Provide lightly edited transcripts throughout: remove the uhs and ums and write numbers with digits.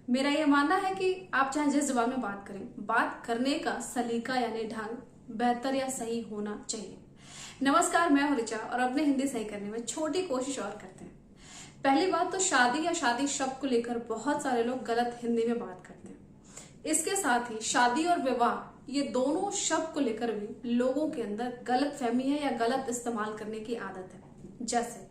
मेरा ये मानना है कि आप चाहे जिस जबान में बात करें, बात करने का सलीका यानी ढंग बेहतर या सही होना चाहिए। नमस्कार, मैं हूं ऋचा और अपने हिंदी सही करने में छोटी कोशिश और करते हैं। पहली बात तो शादी या शादी शब्द को लेकर बहुत सारे लोग गलत हिंदी में बात करते हैं। इसके साथ ही शादी और विवाह ये दोनों शब्द को लेकर भी लोगों के अंदर गलत फहमी है या गलत इस्तेमाल करने की आदत है। जैसे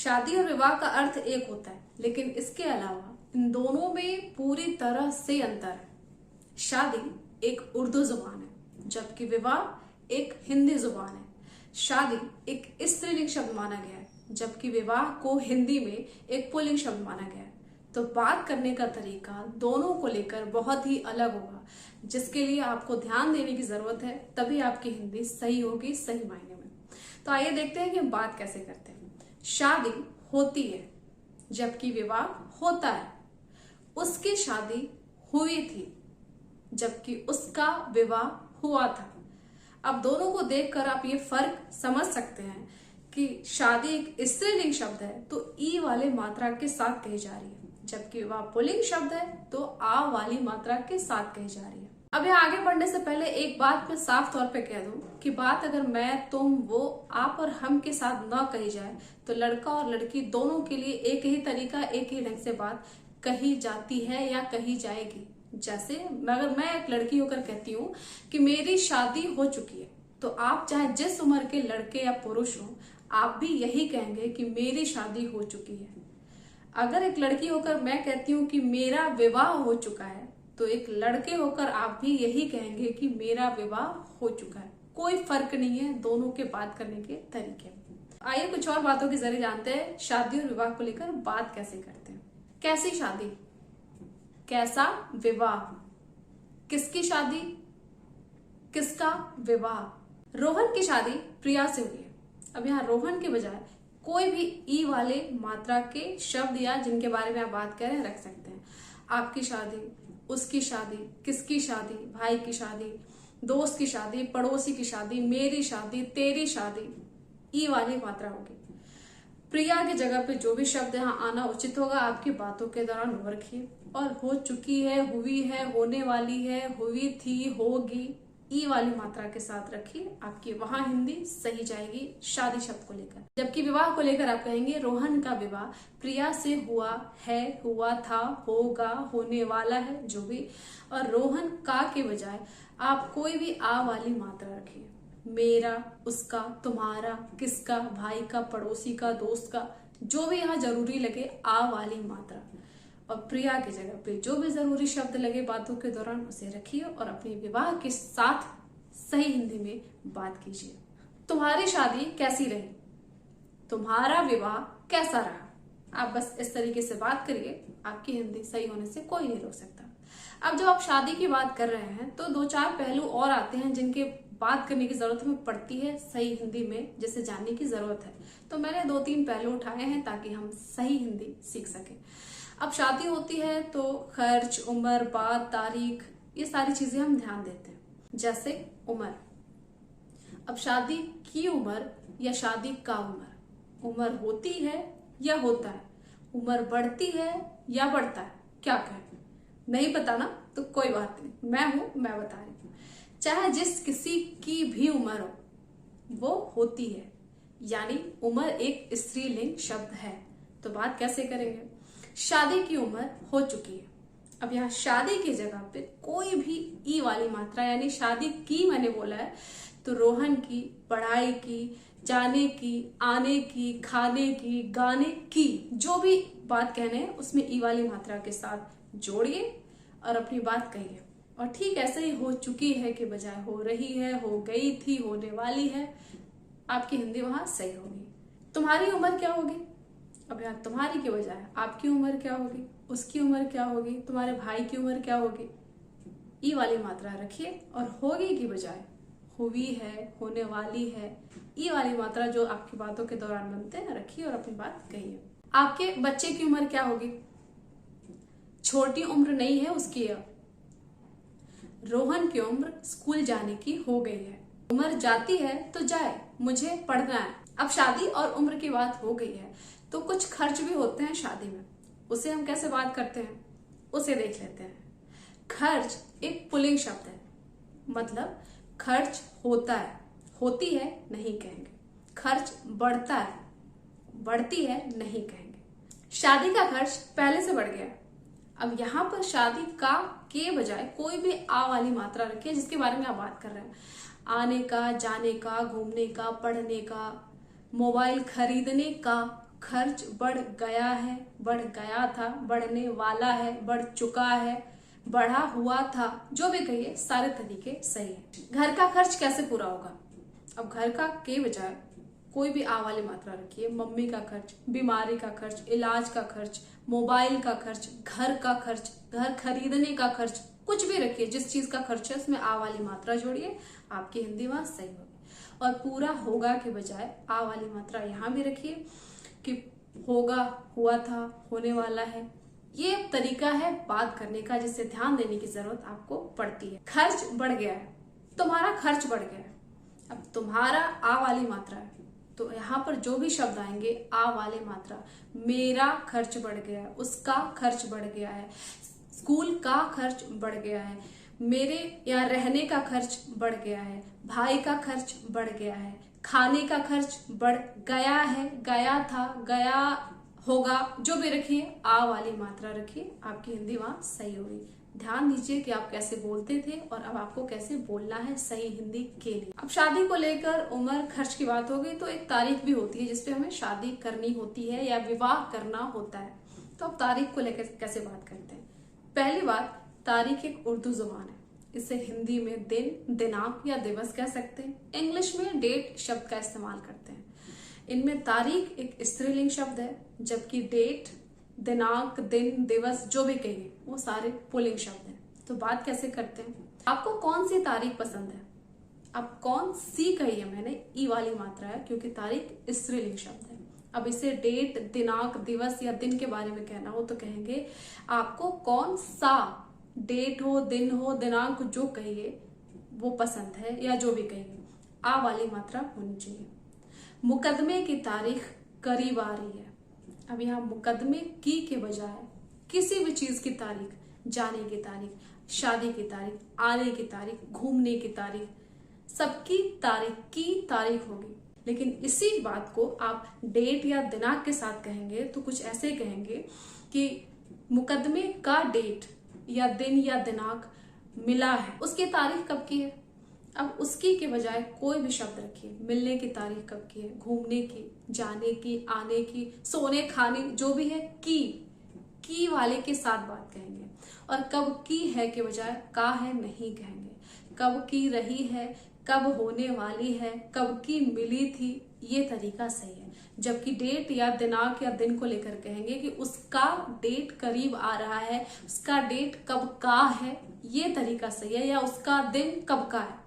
शादी और विवाह का अर्थ एक होता है, लेकिन इसके अलावा इन दोनों में पूरी तरह से अंतर है। शादी एक उर्दू जुबान है, जबकि विवाह एक हिंदी जुबान है। शादी एक स्त्रीलिंग शब्द माना गया है, जबकि विवाह को हिंदी में एक पुल्लिंग शब्द माना गया है। तो बात करने का तरीका दोनों को लेकर बहुत ही अलग होगा, जिसके लिए आपको ध्यान देने की जरूरत है, तभी आपकी हिंदी सही होगी, सही मायने में। तो आइए देखते हैं कि हम बात कैसे करते हैं। शादी होती है, जबकि विवाह होता है। उसकी शादी हुई थी, जबकि उसका विवाह हुआ था। अब दोनों को देखकर आप ये फर्क समझ सकते हैं कि शादी एक स्त्रीलिंग शब्द है तो ई वाले मात्रा के साथ कही जा रही है, जबकि विवाह पुल्लिंग शब्द है तो आ वाली मात्रा के साथ कही जा रही है। अब यहाँ आगे बढ़ने से पहले एक बात मैं साफ तौर पे कह दूं कि बात अगर मैं, तुम, वो, आप और हम के साथ न कही जाए तो लड़का और लड़की दोनों के लिए एक ही तरीका, एक ही ढंग से बात कही जाती है या कही जाएगी। जैसे अगर मैं एक लड़की होकर कहती हूँ कि मेरी शादी हो चुकी है, तो आप चाहे जिस उम्र के लड़के या पुरुष हो, आप भी यही कहेंगे कि मेरी शादी हो चुकी है। अगर एक लड़की होकर मैं कहती हूँ कि मेरा विवाह हो चुका है, तो एक लड़के होकर आप भी यही कहेंगे कि मेरा विवाह हो चुका है। कोई फर्क नहीं है दोनों के बात करने के तरीके में। आइए कुछ और बातों के जरिए जानते हैं शादी और विवाह को लेकर बात कैसे करते हैं। कैसी शादी, कैसा विवाह, किसकी शादी, किसका विवाह। रोहन की शादी प्रिया से हुई है। अब यहाँ रोहन के बजाय कोई भी ई वाले मात्रा के शब्द या जिनके बारे में आप बात कर रहे हैं रख सकते हैं। आपकी शादी, उसकी शादी, किसकी शादी, भाई की शादी, दोस्त की शादी, पड़ोसी की शादी, मेरी शादी, तेरी शादी, ई वाली मात्रा होगी। प्रिया की जगह पे जो भी शब्द यहाँ आना उचित होगा आपकी बातों के दौरान वो रखिए। और हो चुकी है, हुई है, होने वाली है, हुई थी, होगी, ई वाली मात्रा के साथ रखिए। आपकी वहां हिंदी सही जाएगी शादी शब्द को लेकर। जबकि विवाह को लेकर आप कहेंगे रोहन का विवाह प्रिया से हुआ है, हुआ था, होगा, होने वाला है, जो भी। और रोहन का के बजाय आप कोई भी आ वाली मात्रा रखिए। मेरा, उसका, तुम्हारा, किसका, भाई का, पड़ोसी का, दोस्त का, जो भी यहाँ जरूरी लगे आ वाली मात्रा। और प्रिया की जगह पे जो भी जरूरी शब्द लगे बातों के दौरान उसे रखिए और अपने विवाह के साथ सही हिंदी में बात कीजिए। तुम्हारी शादी कैसी रही, तुम्हारा विवाह कैसा रहा। आप बस इस तरीके से बात करिए, आपकी हिंदी सही होने से कोई नहीं रोक सकता। अब जब आप शादी की बात कर रहे हैं तो दो चार पहलू और आते हैं जिनके बात करने की जरूरत हमें पड़ती है सही हिंदी में, जिसे जानने की जरूरत है। तो मैंने 2-3 पहलू उठाए हैं ताकि हम सही हिंदी सीख सकें। अब शादी होती है तो खर्च, उम्र, बात, तारीख, ये सारी चीजें हम ध्यान देते हैं। जैसे उम्र, अब शादी की उम्र या शादी का उम्र होती है या होता है, उम्र बढ़ती है या बढ़ता है, क्या कहें, नहीं पता ना, तो कोई बात नहीं, मैं बता रही हूँ। चाहे जिस किसी की भी उम्र हो, वो होती है, यानी उम्र एक स्त्रीलिंग शब्द है। तो बात कैसे करेंगे। शादी की उम्र हो चुकी है। अब यहाँ शादी की जगह पे कोई भी ई वाली मात्रा, यानी शादी की मैंने बोला है तो रोहन की, पढ़ाई की, जाने की, आने की, खाने की, गाने की, जो भी बात कहने हैं उसमें ई वाली मात्रा के साथ जोड़िए और अपनी बात कहिए। और ठीक ऐसे ही हो चुकी है के बजाय हो रही है, हो गई थी, होने वाली है, आपकी हिंदी वहां सही होगी। तुम्हारी उम्र क्या होगी, अब यहाँ तुम्हारी के बजाय आपकी उम्र क्या होगी, उसकी उम्र क्या होगी, तुम्हारे भाई की उम्र क्या होगी, ई वाली मात्रा रखिए। और होगी की बजाय हुई है, होने वाली है, ई वाली मात्रा जो आपकी बातों के दौरान बनते हैं रखिए और अपनी बात कहिए। आपके बच्चे की उम्र क्या होगी, छोटी उम्र नहीं है उसकी। अब रोहन की उम्र स्कूल जाने की हो गई है। उम्र जाती है तो जाए, मुझे पढ़ना है। अब शादी और उम्र की बात हो गई है तो कुछ खर्च भी होते हैं शादी में, उसे हम कैसे बात करते हैं। उसे देख लेते हैं। खर्च एक पुल्लिंग शब्द है, मतलब खर्च होता है, होती है नहीं कहेंगे। खर्च बढ़ता है, बढ़ती है नहीं कहेंगे। शादी का खर्च पहले से बढ़ गया। अब यहाँ पर शादी का के बजाय कोई भी आ वाली मात्रा रखिए जिसके बारे में आप बात कर रहे हैं। आने का, जाने का, घूमने का, पढ़ने का, मोबाइल खरीदने का खर्च बढ़ गया है, बढ़ गया था, बढ़ने वाला है, बढ़ चुका है, बढ़ा हुआ था, जो भी कहिए सारे तरीके सही है। घर का खर्च कैसे पूरा होगा? अब घर का के बजाय कोई भी आ वाली मात्रा रखिए। मम्मी का खर्च, बीमारी का खर्च, इलाज का खर्च, मोबाइल का खर्च, घर का खर्च, घर खरीदने का खर्च, कुछ भी रखिए जिस चीज का खर्च है उसमें आ वाली मात्रा जोड़िए, आपकी हिंदी वहां सही होगी। और पूरा होगा के बजाय आ वाली मात्रा यहाँ भी रखिए कि होगा, हुआ था, होने वाला है। ये तरीका है बात करने का जिससे ध्यान देने की जरूरत आपको पड़ती है। खर्च बढ़ गया है, तुम्हारा खर्च बढ़ गया है। अब तुम्हारा आ वाली मात्रा है तो यहाँ पर जो भी शब्द आएंगे आ वाले मात्रा। मेरा खर्च बढ़ गया है, उसका खर्च बढ़ गया है, स्कूल का खर्च बढ़ गया है, मेरे यहाँ रहने का खर्च बढ़ गया है, भाई का खर्च बढ़ गया है, खाने का खर्च बढ़ गया है, गया था, गया होगा, जो भी रखिए आ वाली मात्रा रखिए, आपकी हिंदी वहां सही होगी। ध्यान दीजिए कि आप कैसे बोलते थे और अब आपको कैसे बोलना है सही हिंदी के लिए। अब शादी को लेकर उम्र, खर्च की बात होगी तो एक तारीख भी होती है जिसपे हमें शादी करनी होती है या विवाह करना होता है। तो अब तारीख को लेकर कैसे बात करते हैं? पहली बात, तारीख एक उर्दू जुबान है, इसे हिंदी में दिन, दिनांक या दिवस कह सकते हैं। इंग्लिश में डेट शब्द का इस्तेमाल करते हैं। इनमें तारीख एक स्त्रीलिंग शब्द है, जबकि डेट, दिनांक, दिन, दिवस, जो भी कहिए वो सारे पुल्लिंग शब्द हैं। तो बात कैसे करते हैं? आपको कौन सी तारीख पसंद है? अब कौन सी कही है मैंने, ई वाली मात्रा है क्योंकि तारीख स्त्रीलिंग शब्द है। अब इसे डेट, दिनांक, दिवस या दिन के बारे में कहना हो तो कहेंगे आपको कौन सा डेट हो, दिन हो, दिनांक, जो कहिए वो पसंद है या जो भी कहिए, आ वाली मात्रा होनी चाहिए। मुकदमे की तारीख करीब आ रही है। अब यहाँ मुकदमे की के बजाय किसी भी चीज की तारीख, जाने की तारीख, शादी की तारीख, आने की तारीख, घूमने की तारीख, सबकी तारीख की तारीख होगी। लेकिन इसी बात को आप डेट या दिनांक के साथ कहेंगे तो कुछ ऐसे कहेंगे कि मुकदमे का डेट या दिन या दिनांक मिला है, उसकी तारीख कब की है। अब उसकी के बजाय कोई भी शब्द रखिए। मिलने की तारीख कब की है, घूमने की, जाने की, आने की, सोने खाने, जो भी है, की वाले के साथ बात कहेंगे। और कब की है के बजाय का है नहीं कहेंगे। कब की रही है, कब होने वाली है, कब की मिली थी, ये तरीका सही है। जबकि डेट या दिनांक या दिन को लेकर कहेंगे कि उसका डेट करीब आ रहा है, उसका डेट कब का है, ये तरीका सही है। या उसका दिन कब का है।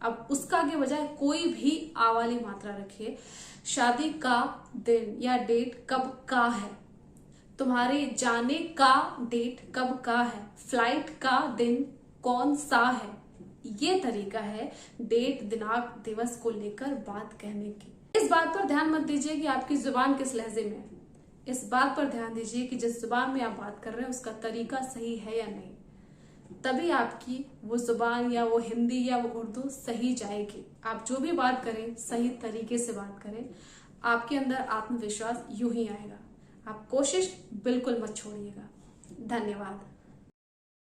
अब उसका के बजाय कोई भी आ वाली मात्रा रखिए। शादी का दिन या डेट कब का है, तुम्हारे जाने का डेट कब का है, फ्लाइट का दिन कौन सा है, ये तरीका है डेट, दिनांक, दिवस को लेकर बात कहने की। इस बात पर ध्यान मत दीजिए कि आपकी जुबान किस लहजे में है। इस बात पर ध्यान दीजिए कि जिस जुबान में आप बात कर रहे हैं उसका तरीका सही है या नहीं। तभी आपकी वो जुबान या वो हिंदी या वो उर्दू सही जाएगी। आप जो भी बात करें सही तरीके से बात करें, आपके अंदर आत्मविश्वास यूं ही आएगा। आप कोशिश बिल्कुल मत छोड़िएगा। धन्यवाद।